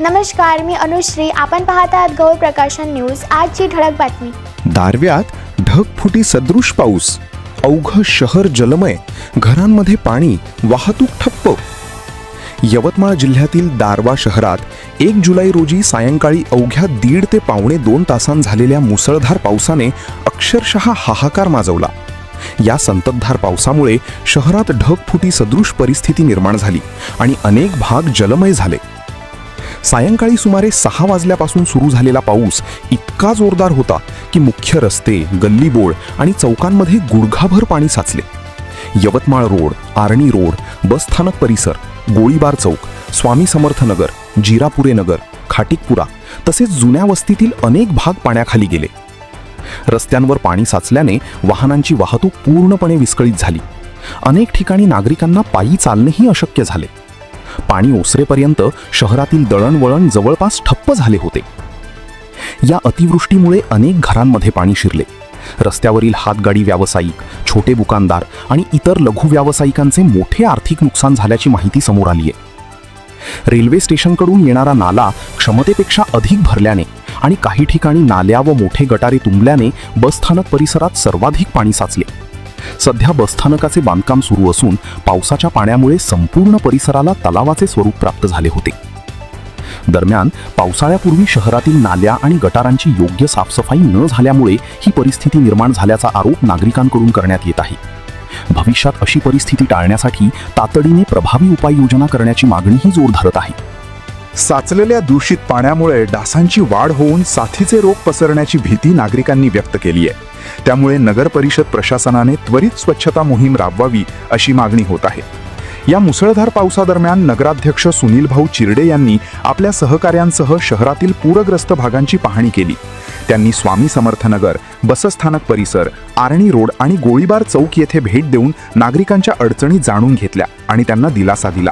नमस्कार, मी अनुश्री. आपण पाहत आहात गौर प्रकाशन न्यूज. आजची ठळक बातमी. दारव्यात ढगफुटी सदृश पाऊस, अवघं शहर जलमय, घरांमध्ये पाणी, वाहतूक ठप्प. यवतमाळ जिल्ह्यातील दारवा शहरात 1 जुलै रोजी सायंकाळी अवघ्या 1.5 ते पावणे 2 तासांत झालेल्या मुसळधार पावसाने अक्षरशः हाहाकार माजवला. या संततधार पावसामुळे शहरात ढगफुटी सदृश परिस्थिती निर्माण झाली आणि अनेक भाग जलमय झाले. सायंकाळी सुमारे 6 वाजल्यापासून सुरू झालेला पाऊस इतका जोरदार होता की मुख्य रस्ते, गल्लीबोळ आणि चौकांमध्ये गुडघाभर पाणी साचले. यवतमाळ रोड, आर्णी रोड, बसस्थानक परिसर, गोळीबार चौक, स्वामी समर्थ नगर, जिरापुरे नगर, खाटिकपुरा तसेच जुन्या वस्तीतील अनेक भाग पाण्याखाली गेले. रस्त्यांवर पाणी साचल्याने वाहनांची वाहतूक पूर्णपणे विस्कळीत झाली. अनेक ठिकाणी नागरिकांना पायी चालणेही अशक्य झाले. पाणी ओसरेपर्यंत शहरातील दळणवळण जवळपास ठप्प झाले होते. या अतिवृष्टीमुळे अनेक घरांमध्ये पाणी शिरले. रस्त्यावरील हातगाडी व्यावसायिक, छोटे दुकानदार आणि इतर लघु व्यावसायिकांचे मोठे आर्थिक नुकसान झाल्याची माहिती समोर आली आहे. रेल्वे स्टेशनकडून येणारा नाला क्षमतेपेक्षा अधिक भरल्याने आणि काही ठिकाणी नाल्या व मोठे गटारे तुंबल्याने बसस्थानक परिसरात सर्वाधिक पाणी साचले. सध्या बसस्थानकाचे बांधकाम सुरू असून पावसाच्या पाण्यामुळे संपूर्ण परिसराला तलावाचे स्वरूप प्राप्त झाले होते. दरम्यान पावसाळ्यापूर्वी शहरातील नाल्या आणि गटारांची योग्य साफसफाई न झाल्यामुळे ही परिस्थिती निर्माण झाल्याचा आरोप नागरिकांकडून करण्यात येत आहे. भविष्यात अशी परिस्थिती टाळण्यासाठी तातडीने प्रभावी उपाययोजना करण्याची मागणीही जोर धरत आहे. साचलेल्या दूषित पाण्यामुळे डासांची वाढ होऊन साथीचे रोग पसरण्याची भीती नागरिकांनी व्यक्त केली आहे. त्यामुळे नगर परिषद प्रशासनाने त्वरित स्वच्छता मोहीम राबवावी अशी मागणी होत आहे. या मुसळधार पावसादरम्यान नगराध्यक्ष सुनील भाऊ चिरडे यांनी आपल्या सहकाऱ्यांसह शहरातील पूरग्रस्त भागांची पाहणी केली. त्यांनी स्वामी समर्थ नगर, बसस्थानक परिसर, आर्णी रोड आणि गोळीबार चौक येथे भेट देऊन नागरिकांच्या अडचणी जाणून घेतल्या आणि त्यांना दिलासा दिला.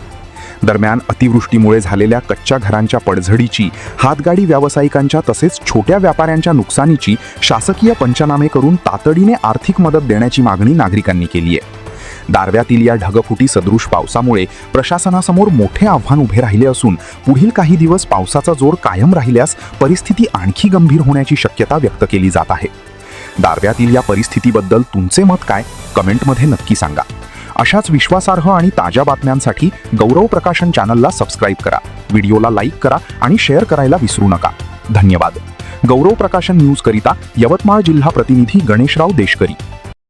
दरम्यान अतिवृष्टीमुळे झालेल्या कच्च्या घरांच्या पडझडीची, हातगाडी व्यावसायिकांच्या तसेच छोट्या व्यापाऱ्यांच्या नुकसानीची शासकीय पंचनामे करून तातडीने आर्थिक मदत देण्याची मागणी नागरिकांनी केली आहे. दारव्यातील या ढगफुटी सदृश पावसामुळे प्रशासनासमोर मोठे आव्हान उभे राहिले असून पुढील काही दिवस पावसाचा जोर कायम राहिल्यास परिस्थिती आणखी गंभीर होण्याची शक्यता व्यक्त केली जात आहे. दारव्यातील या परिस्थितीबद्दल तुमचे मत काय? कमेंटमध्ये नक्की सांगा. अशाच विश्वासार्ह आणि ताज्या बातम्यांसाठी गौरव प्रकाशन चॅनलला सबस्क्राईब करा, व्हिडिओला लाईक करा आणि शेअर करायला विसरू नका. धन्यवाद. गौरव प्रकाशन न्यूज करिता यवतमाळ जिल्हा प्रतिनिधी गणेशराव देशकरी.